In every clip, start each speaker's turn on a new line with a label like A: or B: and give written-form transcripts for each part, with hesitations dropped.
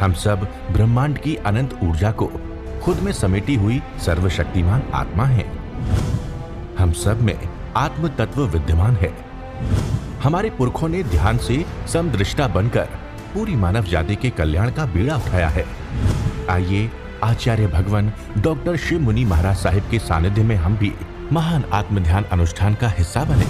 A: हम सब ब्रह्मांड की अनंत ऊर्जा को खुद में समेटी हुई सर्वशक्तिमान आत्मा हैं। हम सब में आत्म तत्व विद्यमान है। हमारे पुरखों ने ध्यान से समदृष्टा बनकर पूरी मानव जाति के कल्याण का बीड़ा उठाया है। आइए आचार्य भगवान डॉक्टर शिव मुनि महाराज साहिब के सानिध्य में हम भी महान आत्म ध्यान अनुष्ठान का हिस्सा बने।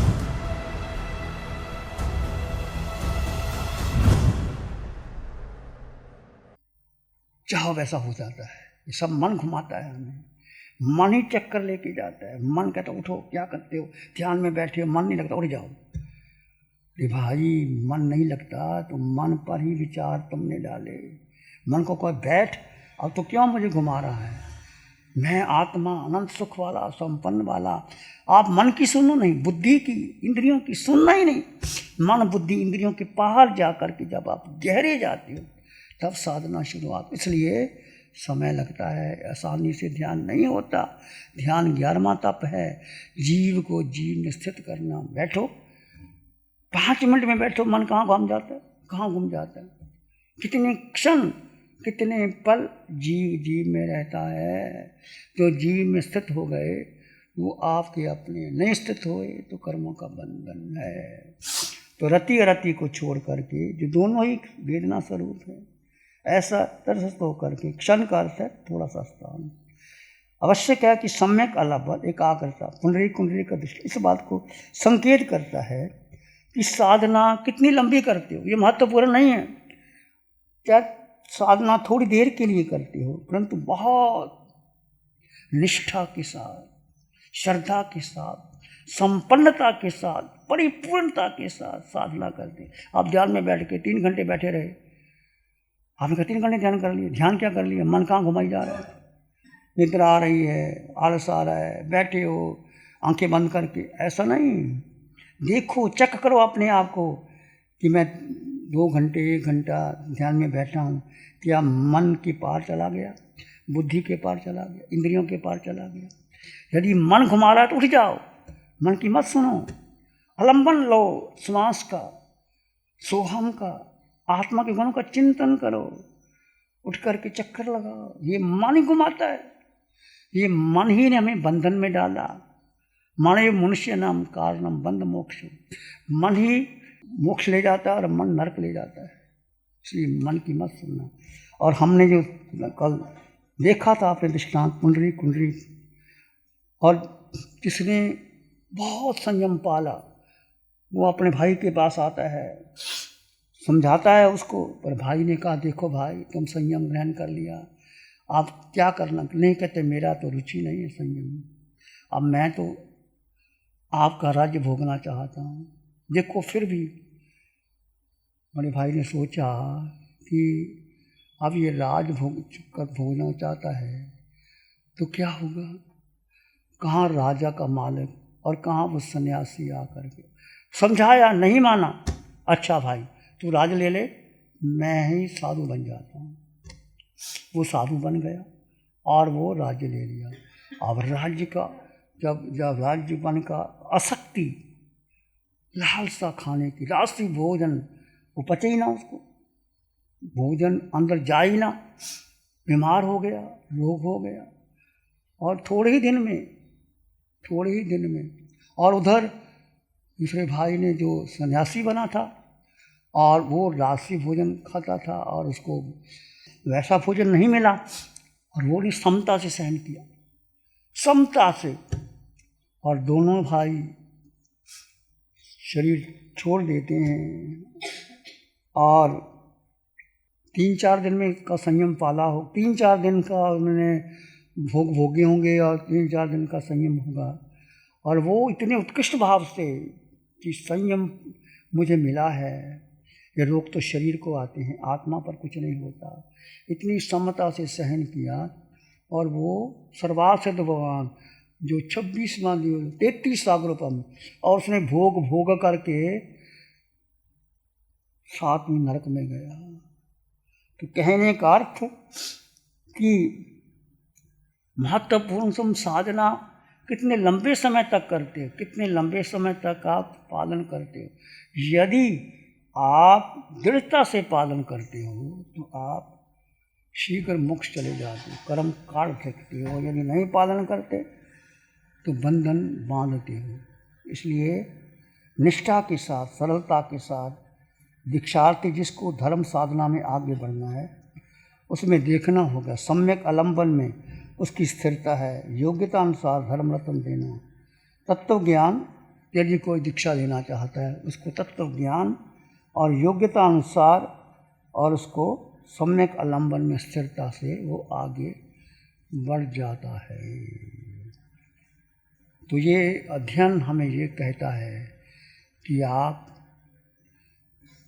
B: चाहो वैसा हो जाता है। ये सब मन घुमाता है हमें, मन ही चक्कर लेके जाता है। मन कहता उठो, क्या करते हो, ध्यान में बैठे हो, मन नहीं लगता, उठ जाओ। अरे भाई, मन नहीं लगता तो मन पर ही विचार तुमने डाले। मन को कोई बैठ, अब तो क्यों मुझे घुमा रहा है, मैं आत्मा अनंत सुख वाला संपन्न वाला। आप मन की सुनो नहीं, बुद्धि की, इंद्रियों की सुनना ही नहीं। मन बुद्धि इंद्रियों के पार जा कर के जब आप गहरे जाते हो तब साधना शुरुआत। इसलिए समय लगता है, आसानी से ध्यान नहीं होता। ध्यान 11वां तप है, जीव को जीव में स्थित करना। बैठो 5 मिनट में बैठो, मन कहाँ घूम जाता है, कहाँ घूम जाता है। कितने क्षण, कितने पल जीव में रहता है। जो जीव में स्थित हो गए वो आपके अपने, नहीं स्थित हुए तो कर्मों का बंधन है। तो रति अरति को छोड़ करके, जो दोनों ही वेदना स्वरूप है, ऐसा तरस होकर के क्षण का अर्थ है थोड़ा सा स्थान। आवश्यक है कि सम्यक अलग एकाग्रता, पुनरी कुंडली का दृष्टि इस बात को संकेत करता है कि साधना कितनी लंबी करते हो। ये महत्वपूर्ण नहीं है क्या साधना थोड़ी देर के लिए करते हो, परंतु बहुत निष्ठा के साथ, श्रद्धा के साथ, संपन्नता के साथ, परिपूर्णता के साथ साधना करते। आप ध्यान में बैठ के 3 घंटे बैठे रहे, आपने कहा 3 घंटे ध्यान कर लिए, ध्यान क्या कर लिया, मन कहाँ घुमाई जा रहा है, निद्रा आ रही है, आलस आ रहा है, बैठे हो आंखें बंद करके। ऐसा नहीं, देखो, चेक करो अपने आप को कि मैं 2 घंटे 1 घंटा ध्यान में बैठा हूँ, क्या मन के पार चला गया, बुद्धि के पार चला गया, इंद्रियों के पार चला गया। यदि मन घुमा रहा है तो उठ जाओ, मन की मत सुनो, आलम्बन लो श्वास का, सोहम का, आत्मा के गुणों का चिंतन करो, उठ करके चक्कर लगाओ। ये मन ही घुमाता है, ये मन ही ने हमें बंधन में डाला। मणे मनुष्य नाम कारणम बंध मोक्ष, मन ही मोक्ष ले जाता है और मन नरक ले जाता है। इसलिए मन की मत सुनना। और हमने जो कल देखा था आपने दृष्टांत कुंडली कुंडली, और जिसने बहुत संयम पाला वो अपने भाई के पास आता है, समझाता है उसको, पर भाई ने कहा देखो भाई, तुम संयम ग्रहण कर लिया, आप क्या करना। नहीं, कहते मेरा तो रुचि नहीं है संयम, अब मैं तो आपका राज्य भोगना चाहता हूँ। देखो, फिर भी बड़े भाई ने सोचा कि अब ये राज भोगना चाहता है तो क्या होगा, कहाँ राजा का मालिक और कहाँ वो सन्यासी आकर के। समझाया, नहीं माना। अच्छा भाई तू राज ले ले, मैं ही साधु बन जाता हूँ। वो साधु बन गया और वो राज्य ले लिया। अब राज्य का जब राज्य बन का आसक्ति, लालसा खाने की, राशि भोजन, वो पचे ही ना, उसको भोजन अंदर जाए ही ना, बीमार हो गया, रोग हो गया। और थोड़े ही दिन में और उधर दूसरे भाई ने जो सन्यासी बना था और वो राशि भोजन खाता था और उसको वैसा भोजन नहीं मिला, और वो ने समता से सहन किया, समता से। और दोनों भाई शरीर छोड़ देते हैं और 3-4 दिन में का संयम पाला हो, 3-4 दिन का उन्होंने भोगे होंगे और 3-4 दिन का संयम होगा। और वो इतने उत्कृष्ट भाव से कि संयम मुझे मिला है, ये रोग तो शरीर को आते हैं, आत्मा पर कुछ नहीं होता, इतनी समता से सहन किया। और वो सर्वासिद्ध भगवान जो 26वां 33 सागरोपम, और उसने भोग करके 7वीं नरक में गया। तो कहने का अर्थ कि महत्वपूर्ण साधना कितने लंबे समय तक करते हो, कितने लंबे समय तक आप पालन करते हो। यदि आप दृढ़ता से पालन करते हो तो आप शीघ्र मोक्ष चले जाते हो, कर्म काट सकते हो। यदि नहीं पालन करते तो बंधन बांधते हो। इसलिए निष्ठा के साथ, सरलता के साथ दीक्षार्थी जिसको धर्म साधना में आगे बढ़ना है उसमें देखना होगा सम्यक आलंबन में उसकी स्थिरता है, योग्यता अनुसार धर्म रत्न देना, तत्व ज्ञान। यदि कोई दीक्षा देना चाहता है उसको तत्व ज्ञान और योग्यता अनुसार और उसको सम्यक आलंबन में स्थिरता से वो आगे बढ़ जाता है। तो ये अध्ययन हमें ये कहता है कि आप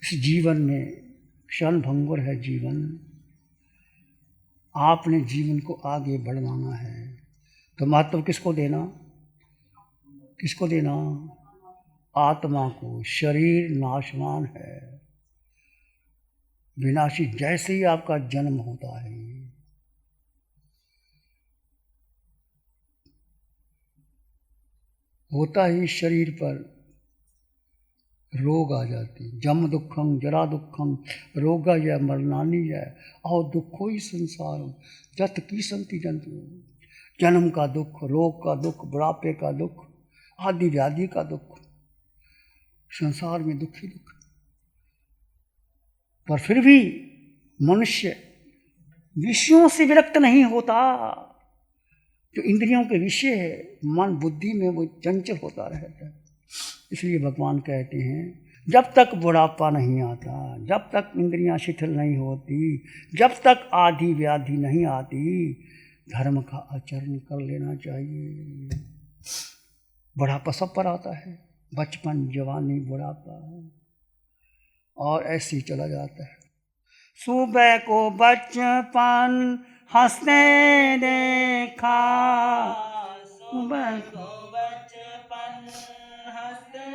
B: इस जीवन में क्षण भंगुर है जीवन, आपने जीवन को आगे बढ़ाना है तो महत्व किसको देना? किसको देना? आत्मा को। शरीर नाशवान है, विनाशी। जैसे ही आपका जन्म होता है होता ही शरीर पर रोग आ जाते, जम दुखम जरा दुखम रोगा या मरनानी है और दुखो ही संसार जत की संति जंतु। जन्म का दुख, रोग का दुख, बुढ़ापे का दुख, आदि व्याधि का दुख, संसार में दुख ही दुख। पर फिर भी मनुष्य विषयों से विरक्त नहीं होता। जो इंद्रियों के विषय है, मन बुद्धि में वो चंचल होता रहता है। इसलिए भगवान कहते हैं जब तक बुढ़ापा नहीं आता, जब तक इंद्रियां शिथिल नहीं होती, जब तक आदि व्याधि नहीं आती, धर्म का आचरण कर लेना चाहिए। बुढ़ापा सब पर आता है, बचपन, जवानी, बुढ़ापा, और ऐसे ही चला जाता है। सुबह को बचपन हंसते देखा, सुबह को बचपन हंसते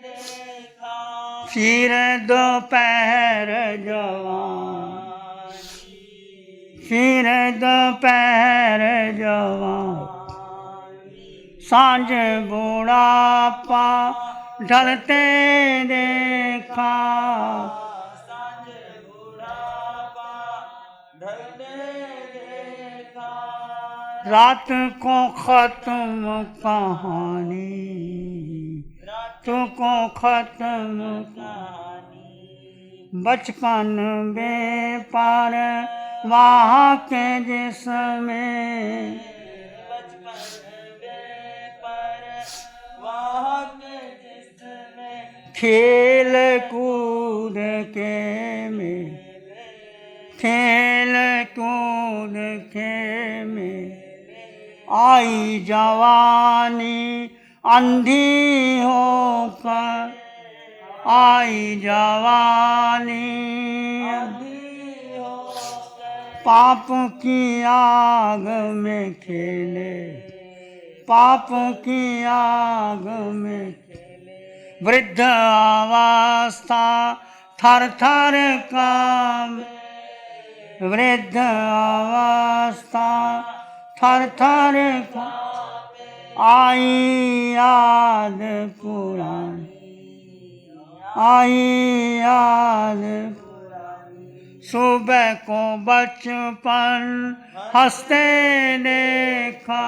B: देखा, फिर दोपहर जवान, फिर दोपहर जवान, सांझ बुढ़ापा ढलते देखा, सांझ बुढ़ापा ढलते देखा, रात को खत्म कहानी, रात को खत्म कहानी, बचपन बेपार वहाँ के जिसमें, खेल कूद के में, खेल कूद के में, आई जवानी अंधी होकर, आई जवानी अंधी होकर, पाप की आग में खेले, पाप की आग में खेले, वृद्ध अवस्था थर थर कांपे, वृद्ध अवस्था थर थर कांपे, आई याद पुरानी, आई याद पुरानी, सुबह को बचपन हंसते देखा,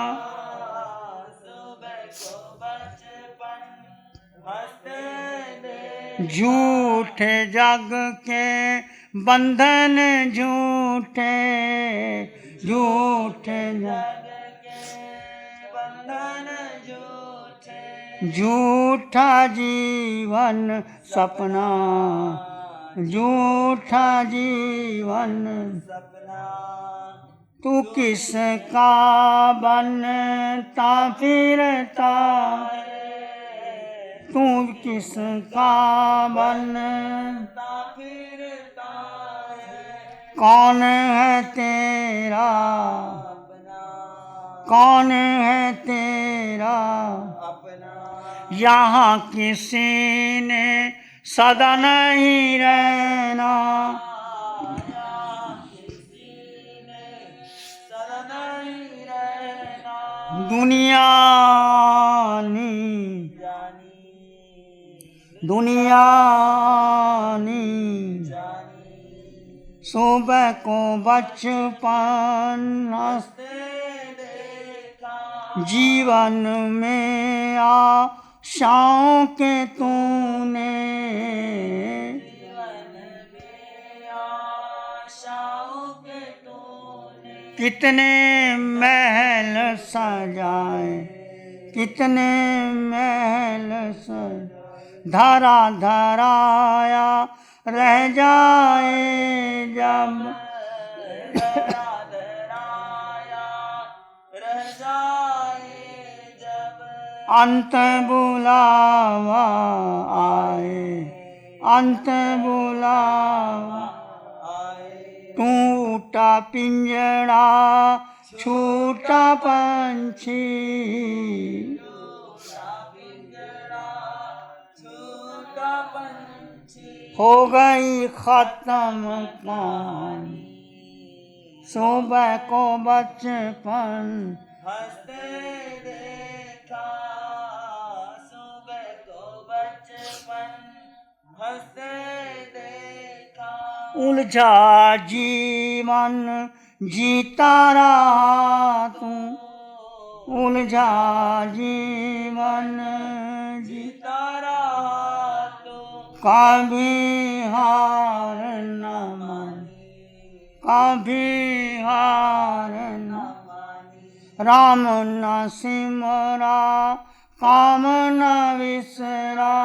B: झूठे जग के बंधन झूठे, झूठे जग के बंधन झूठे, झूठा जीवन सपना, झूठा जीवन सपना, तू किसका बनता फिरता, तू किसका बनता फिरता है, कौन है तेरा अपना, कौन है तेरा अपना, यहाँ किसी ने सदा नहीं रहना, यहाँ किसी ने सदा नहीं रहना, दुनिया दुनिया सुबह को बचपन जीवन में आशाओं के तूने कितने महल सजाए, कितने महल सजाए, धरा धराया रह जाए जब अंत बुलावा आए, अंत बुलावा टूटा पिंजड़ा छूटा पंछी, हो गई खत्म कहानी सुबह को बचपन हंसते देखा, सुबह को बचपन हंसते देखा, उलझा जीवन जीता रहा तू, उलझा जीवन जीता रहा तू, कभी हार न मानी, कभी हार न मानी, राम न सिमरा काम न विसरा,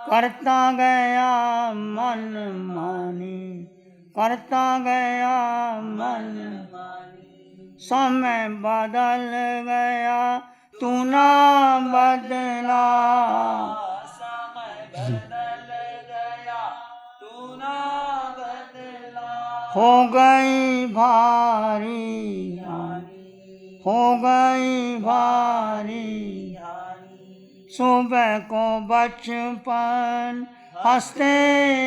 B: करता गया मन मानी, करता गया मन मानी, समय बदल गया तू ना बदला, समय बदल गया तू ना बदला, हो गई भारी हानि, हो गई भारी सुबह को बचपन हंसते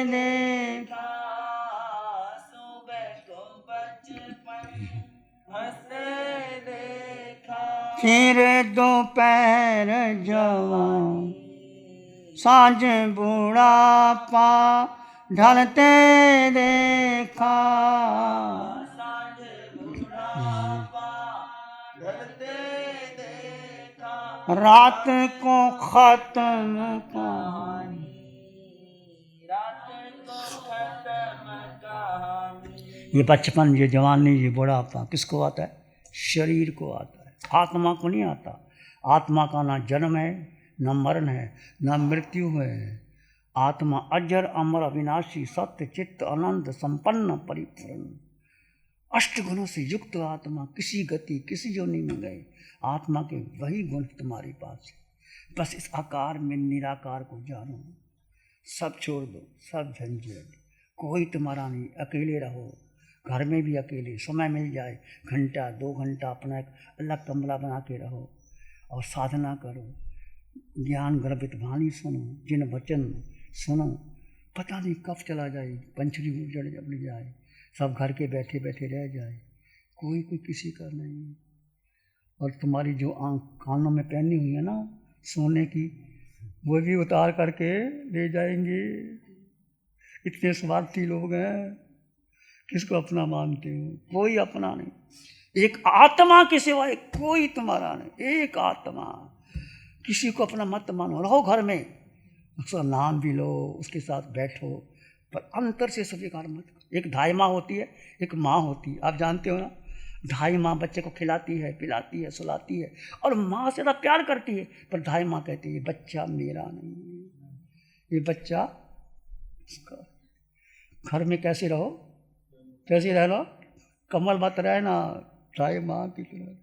B: देखा, सुबह को बचपन हंसते देखा, फिर दोपहर जवान सांझ बुढ़ापा ढलते देखा, सांझ बुढ़ापा ढलते देखा, रात को खत्म कहानी, रात को खत्म कहानी। ये बचपन, ये जवानी, ये बुढ़ापा किसको आता है? शरीर को आता है, आत्मा को नहीं आता। आत्मा का ना जन्म है, न मरण है, न मृत्यु है। आत्मा अजर अमर अविनाशी सत्य चित्त अनंत संपन्न परिपूर्ण, अष्ट गुणों से युक्त आत्मा किसी गति किसी योनि में गए। आत्मा के वही गुण तुम्हारे पास है। बस इस आकार में निराकार को जानो, सब छोड़ दो, सब झंझट, कोई तुम्हारा नहीं। अकेले रहो, घर में भी अकेले, समय मिल जाए घंटा 2 घंटा अपना एक अलग कमरा बना के रहो और साधना करो। ज्ञान गर्भित वाणी सुनो, जिन वचन सुनो, पता नहीं कब चला जाए, पंचरी उड़ जाए, सब घर के बैठे बैठे रह जाए, कोई किसी का नहीं। और तुम्हारी जो आँख कानों में पहनी हुई है ना सोने की, वो भी उतार करके ले जाएंगे। इतने स्वार्थी लोग हैं, किसको अपना मानते हो? कोई अपना नहीं। एक आत्मा के सिवा कोई तुम्हारा नहीं। एक आत्मा, किसी को अपना मत मानो। रहो घर में, उसका नाम भी लो, उसके साथ बैठो, पर अंतर से स्वीकार मत करो। एक धाई माँ होती है, एक माँ होती है, आप जानते हो ना। धाई माँ बच्चे को खिलाती है, पिलाती है, सुलाती है और माँ से ज़्यादा प्यार करती है, पर धाई माँ कहती है बच्चा मेरा नहीं है, ये बच्चा उसका। घर में कैसे रहो, कैसे रह लो, कमल मत रहे ना धाई माँ की तरह।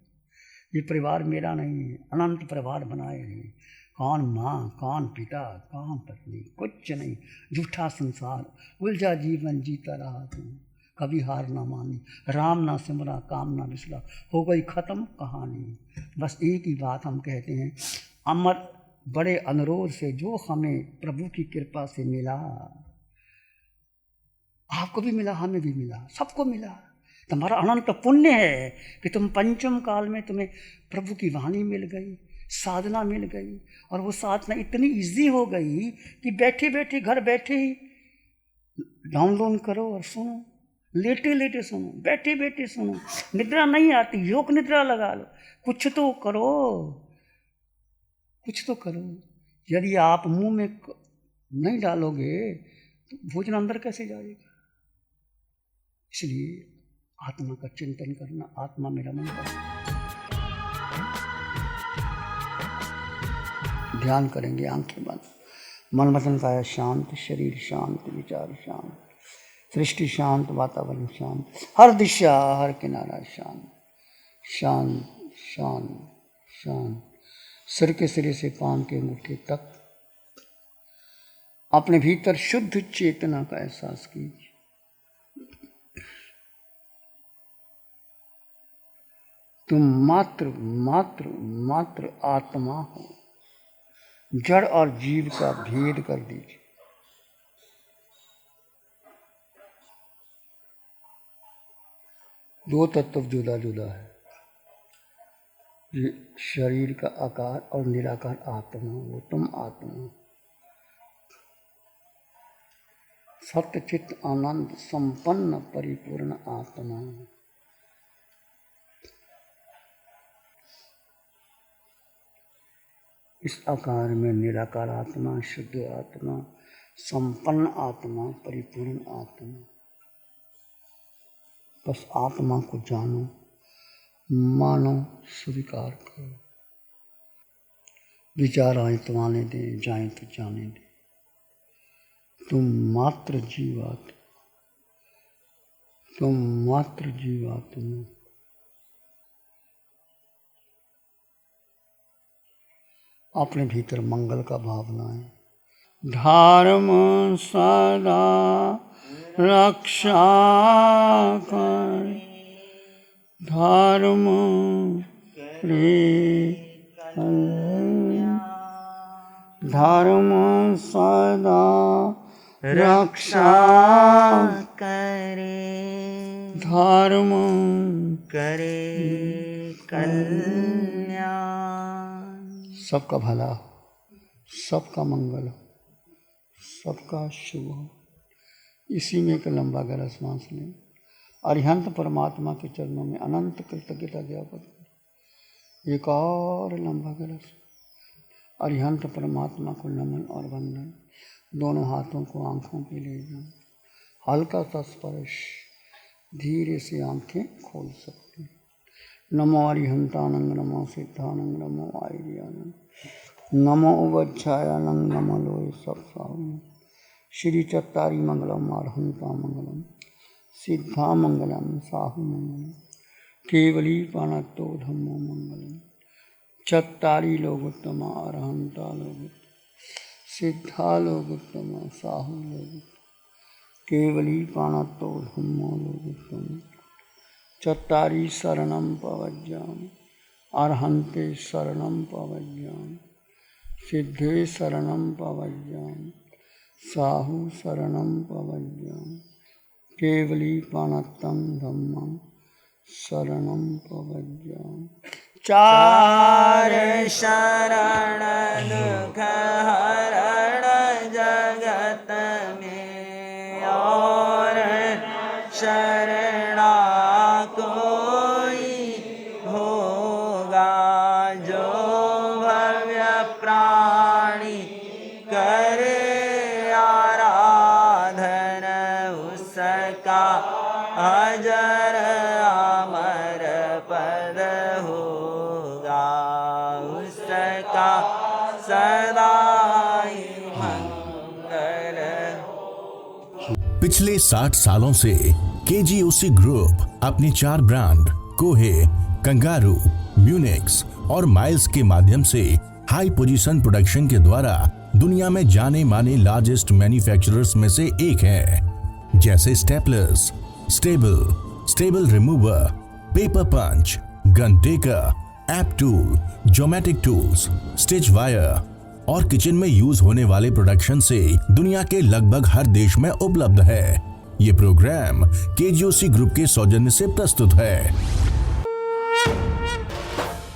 B: ये परिवार मेरा नहीं है, अनंत परिवार बनाए हैं। कौन माँ, कौन पिता, कौन पत्नी, कुछ नहीं। झूठा संसार, उलझा जीवन जीता रहा तू, कभी हार ना मानी, राम ना सिमरा, काम ना विसरा, हो गई खत्म कहानी। बस एक ही बात हम कहते हैं, अमर बड़े अनुरोध से जो हमें प्रभु की कृपा से मिला, आपको भी मिला, हमें भी मिला, सबको मिला। तुम्हारा अनंत पुण्य है कि तुम पंचम काल में तुम्हें प्रभु की वाणी मिल गई, साधना मिल गई, और वो साधना इतनी इजी हो गई कि बैठे बैठे घर बैठे ही डाउनलोड करो और सुनो, लेटे लेटे सुनो, बैठे बैठे सुनो। निद्रा नहीं आती, योग निद्रा लगा लो, कुछ तो करो, कुछ तो करो। यदि आप मुंह में नहीं डालोगे तो भोजन अंदर कैसे जाएगा? इसलिए आत्मा का चिंतन करना, आत्मा में रमन करना। ध्यान करेंगे, आंखें बंद, मन वचन काया शांत, शरीर शांत, विचार शांत, सृष्टि शांत, वातावरण शांत, हर दिशा हर किनारा शांत, शांत शांत शांत। सिर के सिरे से पांव के अंगूठे तक अपने भीतर शुद्ध चेतना का एहसास कीजिए। तुम मात्र मात्र मात्र आत्मा हो। जड़ और जीव का भेद कर दीजिए। दो तत्व जुदा जुदा है, ये शरीर का आकार और निराकार आत्मा, वो तुम आत्मा। सत्य चित्त आनंद संपन्न परिपूर्ण आत्मा। इस आकार में निराकार आत्मा, शुद्ध आत्मा, संपन्न आत्मा, परिपूर्ण आत्मा। बस आत्मा को जानो, मानो, स्वीकार करो। विचार आए तो आने दे, जाए तो जाने दे। तुम मात्र जीवात्मा, तुम मात्र जीवात्मा। अपने भीतर मंगल का भाव लाएं। धर्म सदा रक्षा कर, धर्म धर्म सदा रक्षा
C: करे,
B: धर्म
C: करे कल्याण।
B: सबका भला हो, सबका मंगल हो, सबका शुभ हो। इसी में एक लंबा गहरा सांस लें। अरिहंत परमात्मा के चरणों में अनंत कृतज्ञता ज्ञापन करें। एक और लंबा गहरा सांस। अरिहंत परमात्मा को नमन और वंदन। दोनों हाथों को आंखों पे ले जाएं। हल्का सा स्पर्श, धीरे से आंखें खोल सकते हैं। नमो अरिहंतानंद, नमो सिद्धानंद, नमो आर्यानंद, नमो वज्रायानंद, नमो लोय सब साहु। श्री चत्तारी मंगलम, अरहंता मंगलम, सिद्धा मंगलम, साहु मंगलम, केवली पानतो धम्मो मंगलम। चत्तारी लोगोत्तमा, अरहंता लोगोत्तमा, सिद्धा लोगोत्तमा, साहु लोगोत्तमा, केवली पानतो धम्मो लोगोत्तमा। चत्तारी शरणं पवज्जामि, अरहन्ते शरणं पवज्जामि, सिद्धे शरणं पवज्जामि, साहु शरणं पवज्जामि, केवली पानत्तं धम्मं शरणं पवज्जामि।
C: चार शरण दुख हरण जगत में, और शरणा कोई होगा। जो भव्य प्राणी करे आराधन, उसका अजर अमर पद होगा, उसका सदा ही मंगल।
A: पिछले 60 सालों से केजीओसी ग्रुप अपने 4 ब्रांड कोहे, कंगारू, म्यूनिक्स और माइल्स के माध्यम से हाई पोजीशन प्रोडक्शन के द्वारा दुनिया में जाने माने लार्जेस्ट मैन्युफैक्चरर्स में से एक है। जैसे staplers, staple remover, paper punch, gun tacker, app tool, geometric tools, stitch wire और किचन में यूज होने वाले प्रोडक्शन से दुनिया के लगभग हर देश में उपलब्ध है। ये प्रोग्राम केजीओसी ग्रुप के सौजन्य से प्रस्तुत है।